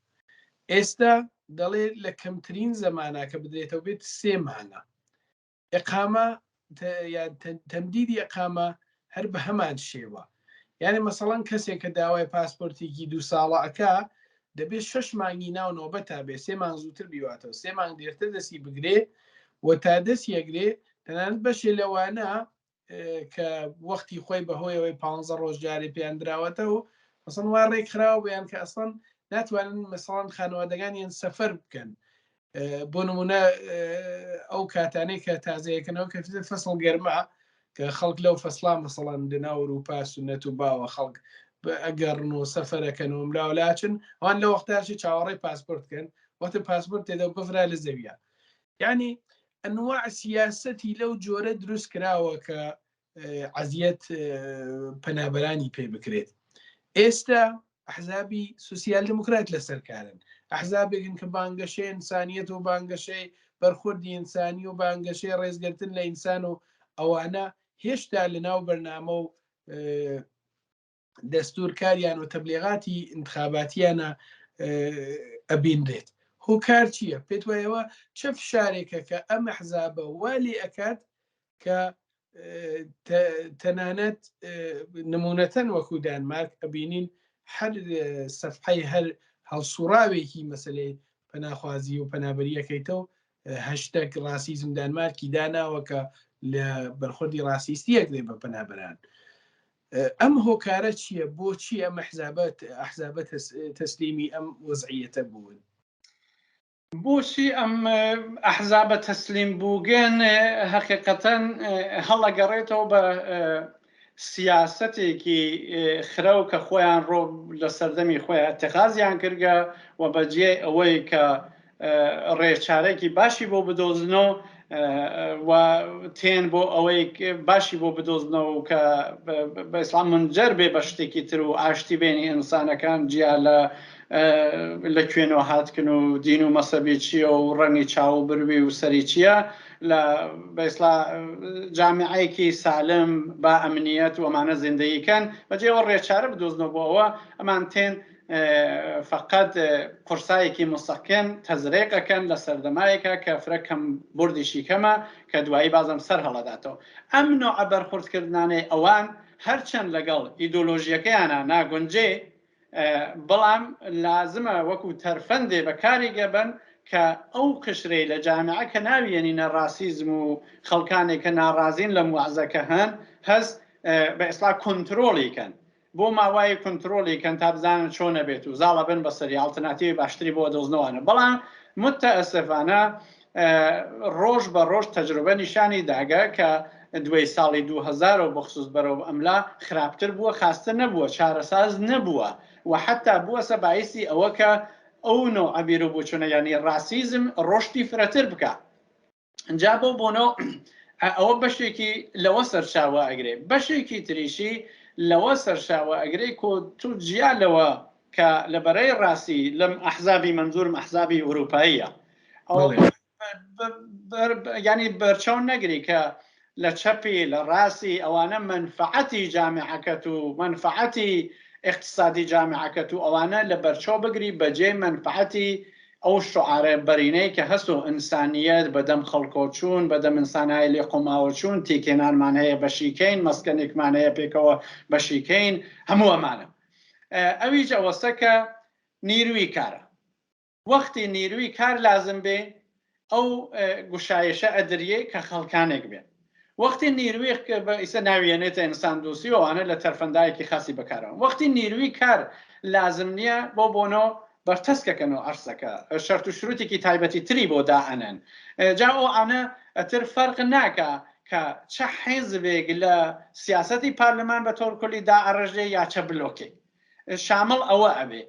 ئێستا دەڵێ لە کەمترین زەمانە کە بدرێتەوە بێت 3 مانگە. ئەقامە تەمدیدی ئەقامە هەر بە هەمان شێوە. یعنی مەسەڵەن کەسێک کە داوای پاسپۆرتێکی 2 ساڵە ئەکا دەبێت 6 مانگی ناو نۆبەت تا بێ 3 مانگ زووتر بیواتەوە 3 مانگ دێرتر دەستی بگرێ و تا دەست یەگرێ تەنانەت بەشێ لەوانە کە وەختی خۆی بەهۆیەوەی 15 ڕۆژ جارێ پێیاندراوەتەوە مەسەڵ وا ڕێک خراوە بەیان کە ئەسڵەن ناتوانن مەسەڵەن خانەوادەگانیان سەفەر بکەن. بۆ نمونە ئەو کاتانەی کە تازەیەکەنەوە کە فەسڵ گەرمە کە خەڵک لەو فەسڵا مەسەڵەن لەناو ئەوروپا سونەت و باوە خەڵک ئەگەڕن و سەفەرەکەن و ملاولاچن ئەوان لە وەختاشی چاوەڕێی پاسپۆرتکەن وەختە پاسپۆرت تێدا بفرا لە زەویە. یعنی ئەنواع سیاسەتی لەو جۆرە دروست کراوە کە عەزیەت پەنابەرانی پێ بکرێت. ئێستا ئەحزابی سوسیال دموکرات لەسەر کارن. ئەحزابێکن کە بانگەشەی ئینسانیەت و بانگەشەی بەرخوردی ئینسانی و بانگەشەی ڕێزگرتن لە ئینسان و ئەوانە هێشتا لەناو بەرنامە و دەستورکاریان و تەبلیغاتی انتخاباتیانە ئەبینرێت. هۆکار چییە؟ پێت وایەوە چه فشارێکە کە ئەم ئەحزابە والی ئەکات کە تەنانەت نمونەتەن وەکو دانمارک ئەبینین هەر سەفحەی هەر هەڵسوڕاوێکی مەسەلەی پەناخوازی و پەنابەریەکەیتەوە هەشتەگ ڕاسیزم دانمارکی داناوە کە لە بەرخوردی ڕاستیستیەک دێ بە پەنابەران. ئەم هۆکارە چییە؟ بۆچی ئەم ئەحزابە تەسلیمی ئەم وەزعیەتە بوون؟ بۆچی ئەم ئەحزابە تەسلیم بووگەن حەقیقەتەن هەڵەگەڕێتەوە بە سیاسەتێکی خرە و کە خۆیان ڕۆ لە سەردەمی خۆیان اتخازیان کردگە و بەجێ ئەوەی کە ڕێچارێکی باشی بۆ بدۆزنەوە و تێن بۆ ئەوەی باشی بۆ بدۆزنەوە و کە بە ئیسلام منجەر بێ بە شتێکی تر و ئاشتی بینی ئینسانەکان جیا لە کوێنەوە هاتکن و دین و مەسەبی چییە و ڕەنگی چاو و بروی و سەری چییە لە بەئیسلا جامعەیەکی سالم با ئەمنیەت و ئەمانە زیندەییکەن بەجێەوە ڕێچارە بدۆزنەوە بۆ ئەوە ئەمان تێن فقط قورسایەکی مستەقیم تەزریقەکەن لە سەردەمایەکە کە فرەکەم بردیشی کەمە کە دوایی بازم سەر هەڵەداتەوە. ئەم نوع بەرخوردکردانەی ئەوان هەرچەند لەگەڵ ئیدۆلۆژیەکەیانە ناگونجێ بەڵام لازمە وەکو تەرفەندێ بەکاری گەبن کە ئەو قشرەی لە جامعە کە ناویێنینە ڕاسیزم و خەڵکانێک کە ناڕازین لە موعزەکە هەن هەست بە ئیسلا کۆنترۆڵیکەن بۆ ماوای کۆنترۆلیکەن تا بزانن چۆنە بێت و زاڵە بن بەسەری ئاڵتەرناتیڤی باشتری بۆ دۆزنەوەوانە. بەڵام متەئەسفانە ڕۆژ بە ڕۆژ تەجروبە نیشانی داگە کە دوای ساڵی 2000 و بەخصوص بەرەو ئەملا خراپتر بووە، خاستە نەبووە، چارەساز نەبووە و حتا بووە سەبایسی ئەوە کە ئەو نوع بیرۆ بۆچوونە یعنی ڕاسیزم ڕۆشتی فرەتر بکە. ئەجا بۆ بۆنەوە ئەوە بەشێکی لەوە سەرچاوە ئەگرێ، بەشێکی تریشی لەوە سەرچاوە ئەگرێ کۆ تو جیالەوە کە لەبەرەی ڕاستی لەم ئەحزابی منزورم ئەحزابی ئەوروپاییە ینی بەرچاو نەگری کە لە چەپی لە ڕاستی ئەوانە منفعەتی جامعەکەت و منفعەتی اقتصادی جامعەکەت و ئەوانە لە بەرچاو بگری بەجێ منفعەتی ئەو شعارە بەرینەی کە هەست و ئینسانیەت بەدەم خەڵکۆچوون بەدەم ئینسانای لێ قۆماوەچوون تێکێنانمان هەیە بەشیکەین مەسکەنێکمان هەیە پێکەوە بەشیکەین هەموو ئەمانە ئەویش ئەوەستە کە نیروی کارە وەختی نیروی کار لازم بێ ئەو گوشایشە ئەدریێ کە خەڵکانێک بێ وەختی نیروی ئیسە ناویێنێتە ئینسان دۆسی ئەوانە لە تەرفەندایەکی خاصی بەکارەوە وەختی نیروی کار لازم نییە بۆنەوە بەرتەسکەکەنەوە ئەرسەکە شەرت و شروتێکی تایبەتی تری بۆ دائەنن جا ئەو ئەانە ئەتر فەرق ناکە کە چه حیزبێک لە سیاسەتی پارلەمان بە تۆر کولی دائەڕژێ یا چە بلۆکێ شامل ئەوە ئەبێ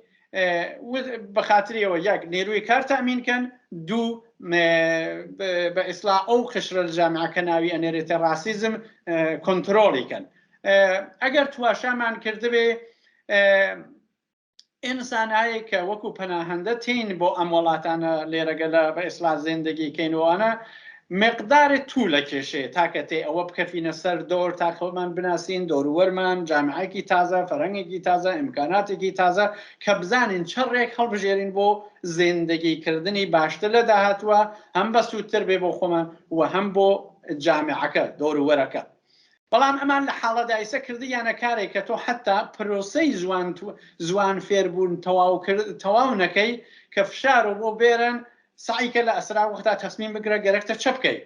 بە خاتریەوە یەک نیروی کار تامینکەن دوو بە ئیسلا ئەو قشرە جامعەکە ناوی ئەنێرێتە ڕاسیزم کۆنترۆڵیکەن ئەگەر تواشامان کردبێ ئینسانایی کە وەکو پەناهەندە تین بۆ ئەم وڵاتانە لێرەگە لە بە ئیسلا زیندگیکەینەوەوانە مقداری توو لە کێشێ تاکە تێ ئەوە بکەفینە سەر دۆر تا خەڵمان بناسین دۆروەرمان جامعەیەکی تازە فەرەنگێکی تازە ئیمکاناتێکی تازە کە بزانین چڕێک هەڵبژێرین بۆ زیندگیکردنی باشتر لە داهاتوە هەم بە سوودتر بێ بۆ خۆمان و هەم بۆ جامعەکە دۆروەرەکە بەڵام ئەمان لە حاڵەدا ئیسە کردیانە کارێک کە تۆ حتا پرۆسەی زوان فێربوون تەواو نەکەی کە فشار و بۆ بێرن سعیکە لە ئەسرا وەختا تەسمیم بگرە گەرەکتە چە بکەیت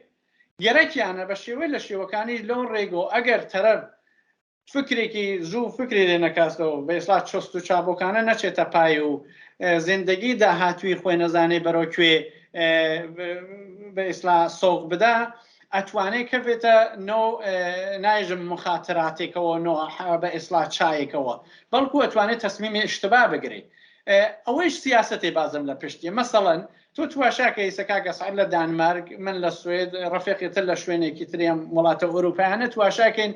گەرەکیانە بە شێوەی لە شێوەکانی لەو ڕێگۆ ئەگەر تەرەف فکرێکی زوو فکری لێ نەکاتەوە بە ئیسلا چۆست و چابۆکانە نەچێتە پای و زیندگی داهاتووی خۆی نەزانێ بەرەو کوێ بە ئیسلا سۆق بدا ئەتوانێت کەبێتە نایژم مخاتراتێکەوە بە ئیسلا چایەکەوە بەڵکو ئەتوانێت تەسمیمی اشتباه بگرێت ئەوەیش سیاسەتی بازم لە پشتیە مەسەڵەن تۆ تواشاکە ئیسەکا گەسعد لە دانمارک من لە سوێد ڕەفێقیتر لە شوێنێکی تریم وڵاتە ئەوروپایانە تواشاکەین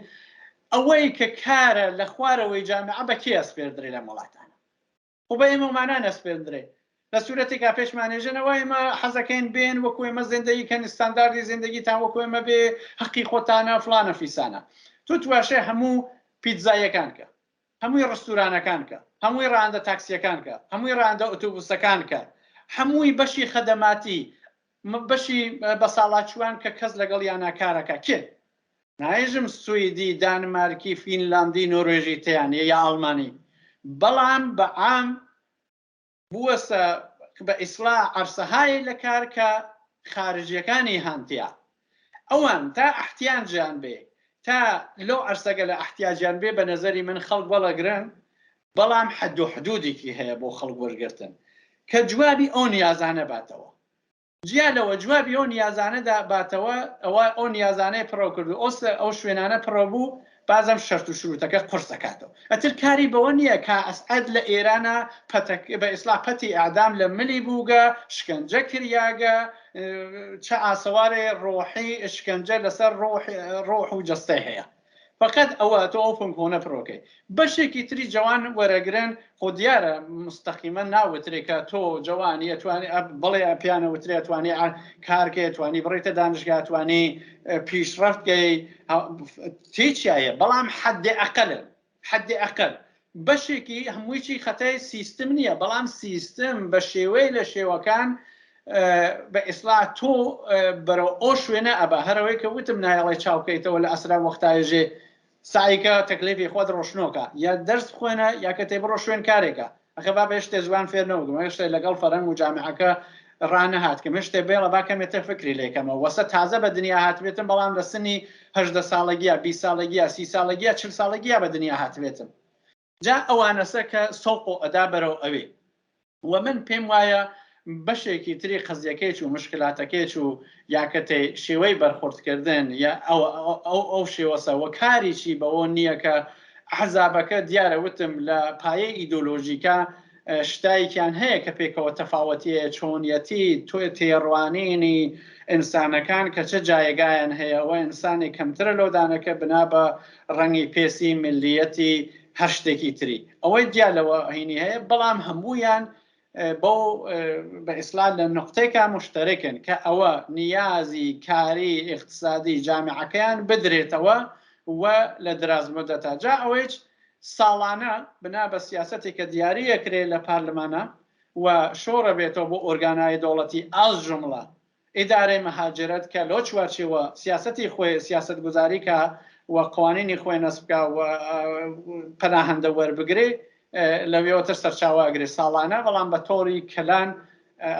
ئەوەی کە کارە لە خوارەوەی جامعە بە کێ ئەسپێردرێ لە وڵاتانە و بە ئێمەمانان ئەسپێردرێ لە سوورەتێکا پێشمانێژنەوە ئێمە حەزەکەین بێن وەکو ئێمە زیندگیکەن ستانداردی زیندگیتان وەکو ئێمە بێ حەقی خۆتانە فلانە فیسانە تۆ تواشێ هەموو پیتزایەکان کە هەمووی ڕستورانەکان کە هەمووی ڕاندە تاکسیەکان کە هەمووی ڕاندە ئۆتۆبوسەکان کە هەمووی بەشی خەدەماتی بەشی بەساڵاتچوان کە کەس لەگەڵ یان ناکارەکە کێ نایژم سوئیدی دانمارکی فینلاندی نۆروێژی تیانە یا ئەڵمانی بەڵام بە عام بووەسە بە ئیسلا عەرسەهای لە کار کە خارجیەکانی هانتیا ئەوان تا احتیاجیان بێ تا لەو عەرسەگە لە احتیاجیان بێ بە نەزەری من خەڵک وەڵەگرن بەڵام حەد و حدودێکی هەیە بۆ خەڵک وەرگرتن کە جوابی ئەو نیازانە باتەوە جیا لەوە جوابی ئەو نیازانەدا باتەوە ئەوە ئەو نیازانەی پڕۆ کردو ئەو شوێنانە پڕۆبوو بازم شەرت و شروتەکە قورس دەکاتەوە ئەتر کاری بەوە نییە کە ئەسعەد لە ئێرانە بە ئیسلا پەتی ئاعدام لە ملی بووگە شکنجە کریاگە چه ئاسەوارێ ڕۆحی شکنجە لەسەر ڕۆح و جەستەی هەیە فقط ئەوە تۆ ئەو فنکۆنە پرۆکەی بەشێکی تری جوان وەرەگرن خۆ دیارە مستەقیمە ناوترێکە تۆ جوانی ئەتوانی بڵێ پیانە وترێ توانی کارکێ توانی بڕێتە دانشگا توانی پیشڕەفتگەی تێچایە بەڵام حەدی ئەقل بەشێکی هەموویی خەتای سیستم نییە بەڵام سیستم بە شێوەی لە شێوەکان بە ئیسلا تۆ بەرەو ئەو شوێنە ئەبە هەرەوەی کە وتم نایڵی چاوکەیتەوە لە ئەسرا وەختایژێ سایکە تەکلیفی خۆت ڕۆشنۆکە یا دەرس خوێنە یا کە تێ بڕۆ شوێن کارێکە ئەخە با بەشتێ زوان فێر نەوەگەم هێشتا لەگەڵ فەرەنگ و جامعەکە ڕانەهاتکەم هێشتێ بێڵە باکەمێتە فکری لێکەمەوە وەسە تازە بە دنیا هاتبێتم بەڵام لە سنی 18 ساڵگیە 20 ساڵگیە 30 ساڵگیە 40 ساڵگیە بە دنیا هاتبێتم جا ئەوانەسە کە سەوق و ئەدا بەرەو ئەوێ و من پێم وایە بەشێکی تری قەزیەکەیچ و مشکلاتەکەیچ و یاکەتێ شێوەی بەرخوردکردن یا ئەو شێوەسە وە کاریی بەوە نییە کە حەزابەکە دیارە وتم لە پایەی ئیدۆلۆژیکە شتایکیان هەیە کە پێکەوە تەفاوەتیە چۆنیەتی تۆ تێڕوانینی ئینسانەکان کە چه جایگایان هەیە ئەوە ئینسانی کەمترە لەودانەکە بنا بە ڕەنگی پێسی ملیەتی هەر شتێکی تری ئەوەی دیا لەوە هینی هەیە بەڵام هەموویان بۆ بە ئیسلا لە نقطەیەکە مشتەرەکن کە ئەوە نیازی کاری اقتصادی جامعەکەیان بدرێتەوە و لە درازمەدەتا جا ئەوەیش ساڵانە بنا بە سیاسەتێکە دیاریەکرێ لە پارلمانە و شۆڕە بێتەوە بۆ ئۆرگانای دەوڵەتی ئاز جمڵە ئیدارەی مەهاجرەت کە لۆ چوارچێوە سیاسەتی خۆی سیاست گوزاری کە و قوانینی خۆی نەسبکە و پەناهەندە وەربگرێ لەوێوەتر سەرچاواگرێ ساڵانە بەڵام بە تۆڕی کەلان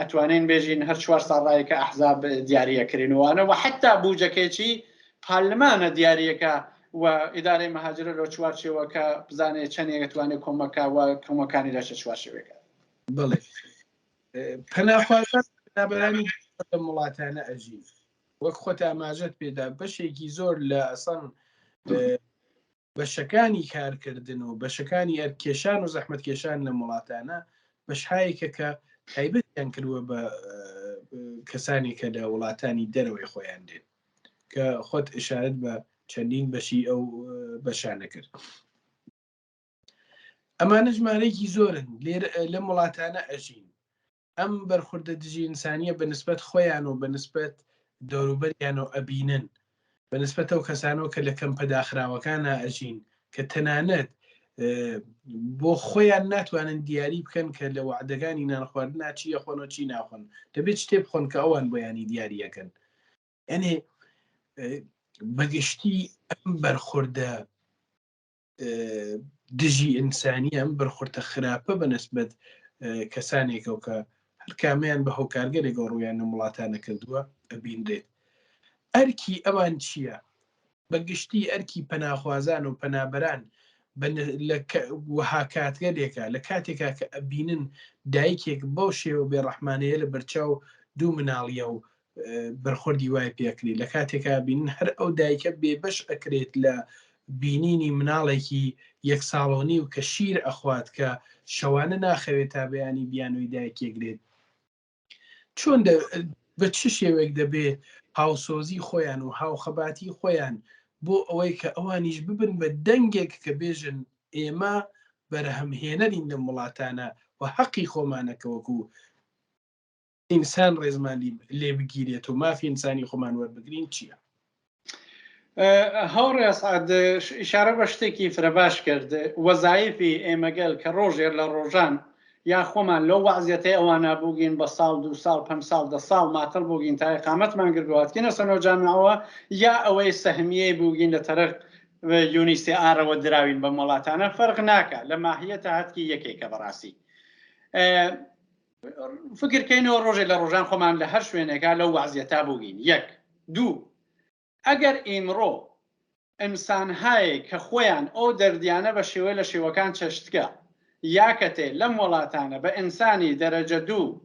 ئەتوانین بێژین هەر 4 ساڵڕایی کە ئەحزاب دیاریەکردنوانە و حتا بوجەکێکی پارلمانە دیاریەکە و ئیدارەی مەهاجرە لۆ چوارچێوە کە بزانێت چەندێک دەتوانێت کۆمەکە و کۆمەکانی لەشە چوارچێوەکە. بڵێ پەناخوازان بەرانی وڵاتانە ئەژین وەک خۆت ئاماژەت پێدا بەشێکی زۆر لە ئەسەن بەشەکانی کارکردن و بەشەکانی ئەرکێشان و زەحمەتکێشان لە وڵاتانە بەشهایەکە کە تایبەتیان کردووە بە کەسانێکە لە وڵاتانی دەرەوەی خۆیان دێن کە خۆت ئشارەت بە چەندین بەشی ئەو بەشانە کرد. ئەمانە ژمارەیەکی زۆرن لەم وڵاتانە ئەژین ئەم بەرخوردە دژی ئینسانیە بەنسبەت خۆیان و بەنسبەت دەوروبەریانەوە ئەبینن بەنسبەت ئەو کەسانەوە کە لە کەمپە داخراوەکانە ئەژین کە تەنانەت بۆ خۆیان ناتوانن دیاری بکەن کە لە وعدەکانی نانخواردنا چی ئەخۆن و چی ناخۆن دەبێت شتێ بخۆن کە ئەوان بۆیانی دیاریەکەن. یعنی بەگشتی ئەم بەرخوردە دژی ئینسانی ئەم بەرخوردە خراپە بەنسبەت کەسانێکەوە کە هەر کامیان بە هۆکارگەرێک ڕویان لە وڵاتانە کردووە ئەبیندرێت. ئەرکی ئەوان چییە؟ بەگشتی ئەرکی پەناخوازان و پەنابەران وەها کاتگەرێکە لە کاتێکا کە ئەبینن دایکێک بەو شێوە بێڕەحمانەیە لە بەرچاو دوو مناڵیە و بەرخوردی وای پێکری لە کاتێکا بینن هەر ئەو دایکە بێبەش ئەکرێت لە بینینی مناڵێکی 1 ساڵۆنی و کە شیر ئەخوات کە شەوانە ناخەوێت تا بەیانی بیانووی دایکێکرێت چۆن بە چ شێوێک دەبێ هاوسۆزی خۆیان و هاوخەباتی خۆیان بۆ ئەوەی کە ئەوانیش ببن بە دەنگێک کە بێژن ئێمە بەرهەمهێنەرین لە وڵاتانە و حەقی خۆمانەکەوەکو ئینسان ڕێزمانی لێ بگیرێت و مافی ئینسانی خۆمان وەربگرین چییە؟ هەوڕێ سعد ئیشارە بە شتێکی فرەباش کرد وەزایفی ئێمەگەل کە ڕۆژێر لە ڕۆژان یا خۆمان لەو وەعزیەتەی ئەوانە بووگین بە ساڵ 2 ساڵ 5 ساڵ 10 ساڵ ماتر بووگین تا ئیقامەتمان کردوواتکەنە سەرۆ جامعەوە یا ئەوەی سەهمیەی بووگین لە تەرەق UNHCRەوە دراوین بە وڵاتانە فەرق ناکە لە ماهیەتە هەتکی یەکێکە بەڕاستی. فکرکەینەوە ڕۆژێ لە ڕۆژان خۆمان لە هەر شوێنێکا لەو وەعزیەتا بووگین. 1 2 ئەگەر ئیمڕۆ ئینسان هەیە کە خۆیان ئەو دەردیانە بە شێوە لە شێوەکان چەشتکە یاکەتێ لەم وڵاتانە بە ئینسانی دەرەجە 2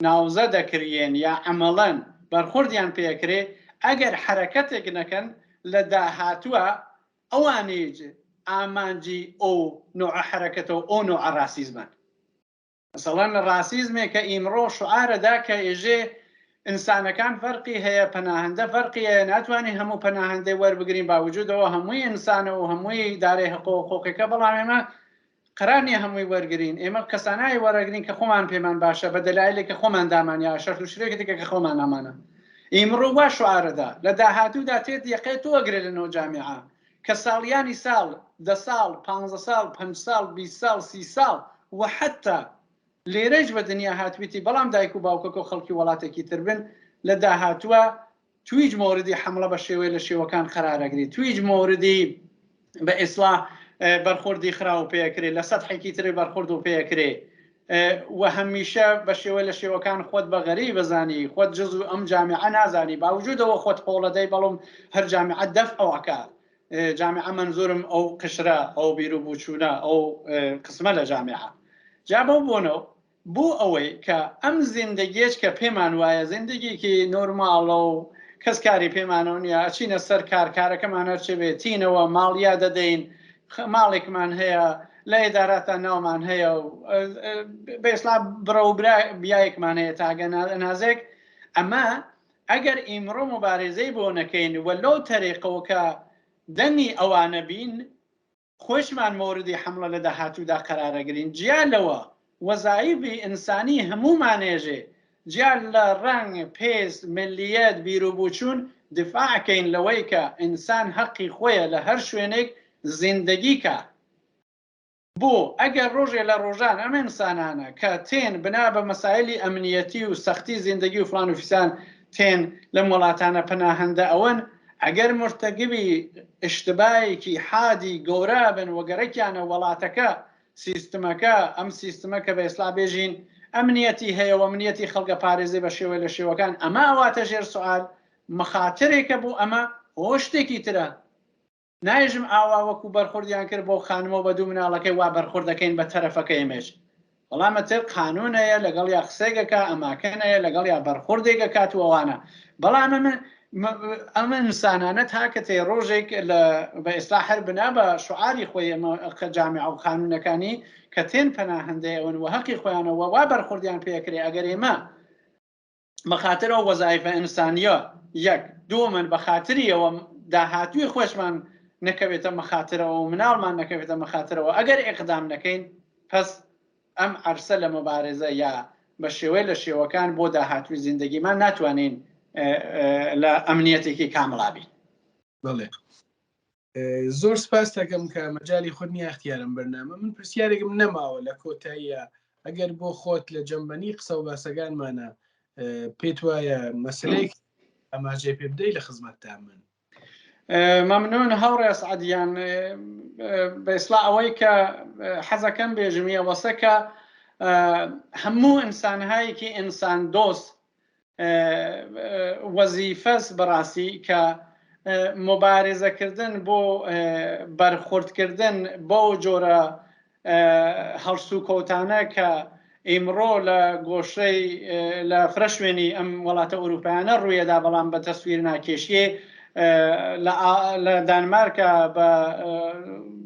ناوزە دەکرێن یا عەمەڵەن بەرخوردیان پێکرێ ئەگەر حرەکەتێک نەکەن لە داهاتووە ئەوانیج ئامانجی ئەو نوع حرەکەتەوە ئەو نوع ڕاسیزمن. مەسەڵەن ڕاسیزمێک کە ئیمڕۆ شعارەدا کە ئێژێ ئینسانەکان فەرقی هەیە پەناهەندە فەرقی هەیە ناتوانین هەموو پەناهەندەی وەربگرین باوجودەوە هەمووی ئینسانە و هەمووی دارێ حقوقەکە بەڵام ئێمە قەرانی هەمووی وەرگرین ئێمە کەسانای وەرەگرین کە خۆمان پێمان باشە بە دەلایلێک کە خۆمان دامانیا شەرت و شرێکێکە کە خۆمان نامانە. ئیمڕۆ وا شعارەدا لە داهاتوودا تێت یەقێت وەگرێت لەنەوە جامیعە کە ساڵیانی ساڵ 10 ساڵ 15 ساڵ 5 ساڵ 20 ساڵ 30 ساڵ و حتا لێرەش بە دنیا هاتوویتی بەڵام دایک و باوکەکە و خەڵکی وڵاتێکی تر بن لە داهاتووە تویج موردی حملە بە شێوەیە لە شێوەکان قەرارەگری تویج موردی بە ئیسلاح بەرخوردی خراو پێکرێ لە سەدحێکی تری بەرخورد و پێکرێ و هەمیشە بە شێوە لە شێوەکان خۆت بە غەریب بزانی خۆت جزو ئەم جامیعە نازانی باوجودەوە خۆت هۆڵەدەی بەڵام هەر جامیعە دەفعەوەکە جامیعە منزورم ئەو قشرە ئەو بیر و بوچوونە ئەو قسمە لە جامیعە جا بەو بۆنەوە بۆ ئەوەی کە ئەم زیندگیش کە پێمان وایە زیندگیکی نۆرماڵە و کەس کاری پێمانەوە نیە ئەچینە سەر کارەکەمانە چ بێت تینەوە ماڵیا دەدەین ماڵێکمان هەیە لە ئێداراتە ناومان هەیە و بێسلا بڕە و بیایەکمان هەیە تاگە نازێک ئەمە ئەگەر ئیمڕۆ مبارێزەی بۆ نەکەین و لەو تەریقەوە کە دەنگی ئەوانە بین خۆشمان موردی حملە لە داهاتوودا قەرارەگرین جیالەوە وەزایفی ئینسانی هەموومانێژێ جیال لە ڕنگ پێست ملیەت بیر و بوچوون دفاعکەین لەوەی کە ئینسان حەقی خۆیە لە هەر شوێنێک زیندگی کە بۆ ئەگەر ڕۆژێ لە ڕۆژان ئەمە ئینسانانە کە تێن بنا بە مەسایلی ئەمنیەتی و سەختی زیندگی و فلان و فیسان تێن لەم وڵاتانە پەناهەندە ئەوەن ئەگەر مرتەگبی ئشتبایەکی حادی گەورە بن وەگەرەکیانە وڵاتەکە سیستمەکە ئەم سیستمە کە بە ئێسلا بێژین ئەمنیەتی هەیە و ئەمنیەتی خەڵکە پارێزی بە شێوە لە شێوەکان ئەمە ئەواتە ژێر سوال مخاترێکە بوو ئەمە هۆ شتێکی ترە نایژم ئاوا وەکو بەرخوردیان کرد بۆ خانمەوە بە دوو مناڵەکەی وا بەرخوردەکەین بە تەرەفەکە ئێمەش وەڵامە تر قانون هەیە لەگەڵ یا قسێگەکە ئەماکەن هەیە لەگەڵ یا بەرخوردێکە کاتوەوانە بەڵام ئەمە ئینسانانە تاکە تێ ڕۆژێک بە ئێستا هەر بنا بە شعاری خۆی ئەمە جامعە و قانونەکانی کە تێن پەناهەندەیەون و حەقی خۆیانەوە وا بەرخوردیان پێکرێ ئەگەر ئێمە بەخاترەوە وەزایفە ئینسانیە یەک دووەمن بەخاتریەوە داهاتووی خۆشمان نەکەوێتە مەخاترەوە و مناڵمان نەکەوێتە مەخاترەوە ئەگەر ئێقدام نەکەین پس ئەم عەرسە لە مەبارێزە یا بە شێوەی لە شێوەکان بۆ داهاتووی زیندگیمان ناتوانین لە ئەمنیەتێکی کامڵابی. بەڵێ زۆر سپاس دەکەم کە مەجای خۆت نییە اختیارم بەرنامە من پرسیارێکم نەماوە لە کۆتاییە ئەگەر بۆ خۆت لە جەمبەنی قسە و باسەکانمانە پێت وایە مەسلەیەک ئەماژێ پێ بدەی لە خزمەتتا من. مەمنون هەوڕێ سعدیان بە ئێسلا ئەوەی کە حەزەکەم بێژمیە وەسەکە هەموو ئینسانهایەکی ئینسان دۆست وەزیفەس بەڕاستی کە مبارێزەکردن بۆ بەرخوردکردن بۆ جۆرە هەڵسو کۆتانە کە ئیمڕۆ لە گۆشەی لە فرەشوێنی ئەم وڵاتە ئەوروپایانە ڕوویەدا بەڵام بە تەسویر ناکێشیێ لە دانمارکە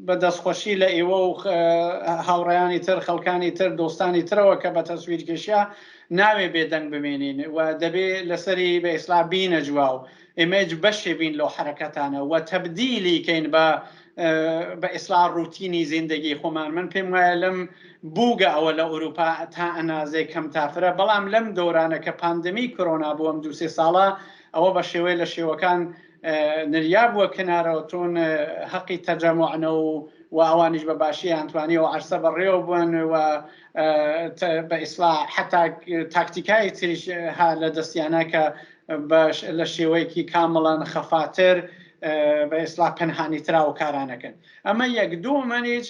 بە دەستخۆشی لە ئێوە و هاوڕێیانی تر خەڵکانی تر دۆستانی ترەوە کە بە تەسویر کێشیە ناوێ بێدەنگ بمێنین و دەبێت لەسەری بە ئێسلا بینە جووا و ئێمەج بەشێ بین لەو حرەکەتانە و تەبدیلی کەین بە ئێسلا ڕوتینی زیندگی خۆمان من پێم وایە لەم بووگە ئەوە لە ئەوروپا تا ئەنازێ کەم تافرە بەڵام لەم دەورانە کە پاندەمی کۆرۆنا بووە ئەم 2-3 ساڵە ئەوە بە شێوەی لە شێوەکان نریا بووە کەنارەوە تۆن حەقی تەرجەموعنە و ئەوانیش بە باشی ئەتوانیەوە عەرسە بەڕێوە بوون و بە ئیسلا حتا تاکتیکای تریش ها لە دەستیانە کە لە شێوەیەکی کامڵان خەفاتر بە ئیسلا پەنهانی ترا و کارانەکەن ئەمە یەک دوومەنیش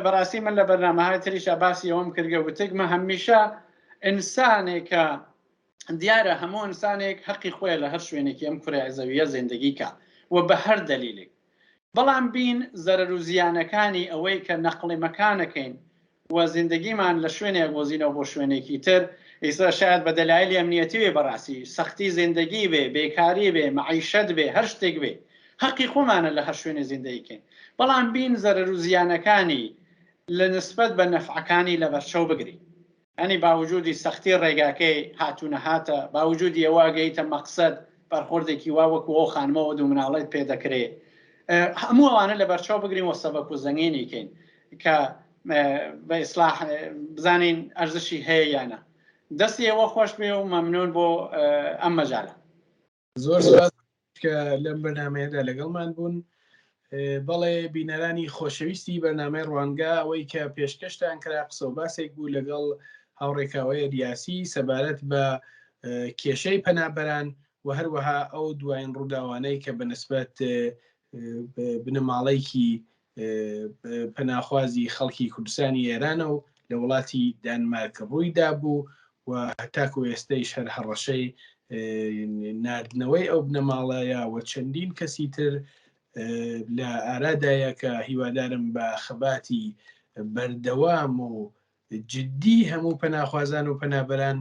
بەڕاستی من لە بەرنامەهای تریشە باسی ئەوم کردگە وتێکمە هەمیشە ئینسانێکە دیارە هەموو ئینسانێک حەقی خۆی لە هەر شوێنێکی ئەم کوڕی زەویە زیندگیکە و بە هەر دەلیلێک بەڵام بین زەرەر و زیانەکانی ئەوەی کە نەقڵی مەکانەکەین و زیندگیمان لە شوێنێک گۆزینەوە بۆ شوێنێکی تر ئێستا شاید بە دەلایلی ئەمنیەتی وێ بەڕاستی سەختی زیندگی بێ بێکاری بێ مەعیشەت بێ هەر شتێک بێ حەقی خۆمانە لە هەر شوێنێ زیندگیکەین بەڵام بین زەرەر و زیانەکانی لە نسبەت بە نەفعەکانی لە بەرچەو بگری ئەنی باوجودی سەختی ڕێگاکەی هاتوونە هاتە باوجودی ئەوە گەیتە مەقسەد بەرخوردێکی وا وەکو ئەو خانمەوە دوو مناڵێت پێدەکرێت هەموو ئەوانە لە بەرچاو بگرین و سەبەک و زەنگێنیکەین کە بە ئیسلاح بزانین ئەرزشی هەیە یانە دەستی ئەوە خۆش بێ و مەمنون بۆ ئەم مەجالە زۆر سپاس کە لەم بەرنامەیەدا لەگەڵمان بوون بەڵێ بینەرانی خۆشەویستی بەرنامەی ڕوانگە ئەوەی کە پێشکەشتان کرا قسە و باسێک بوو لەگەڵ هاوڕێکاوەیە دیاسی سەبارەت بە کێشەی پەنابەران و هەروەها ئەو دوایین ڕووداوانەی کە بەنسبەت بنەماڵەیەکی پەناخوازی خەڵکی کوردستانی ئێرانە و لە وڵاتی دانمارکە ڕوویدا بوو و هەتاکو ئێستەیش هەر هەڕەشەی ناردنەوەی ئەو بنەماڵەیە و چەندین کەسی تر لە ئارادایە کە هیوادارم بە خەباتی بەردەوام و جددی هەموو پەناخوازان و پەنابەران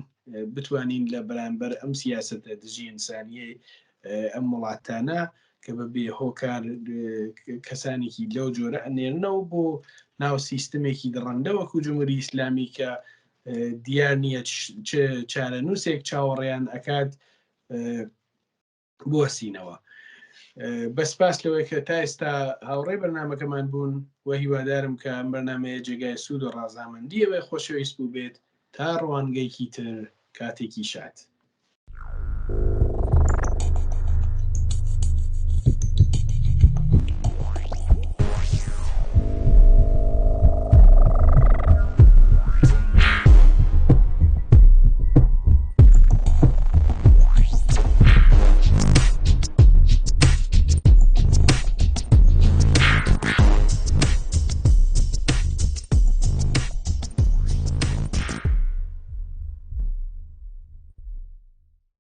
بتوانین لە بەرامبەر ئەم سیاسەتە دژی ئینسانیەی ئەم وڵاتانە کە بەبێ هۆکار کەسانێکی لەو جۆرە ئەنێرنەوە بۆ ناو سیستمێکی دڕەندە وەکو جمهوری ئیسلامی کە دیار نییە چارە نووسێک چاوەڕێیان ئەکات بوەسینەوە. بەسپاس لەوەی کە تا ئێستا هاوڕێ بەرنامەکەمان بوون و هیوادارم کە ئەم بەرنامەیە جێگای سوود و ڕازامەندیەوەی خۆشەویست بوو بێت تا ڕوانگەیەکی تر کاتێکی شات.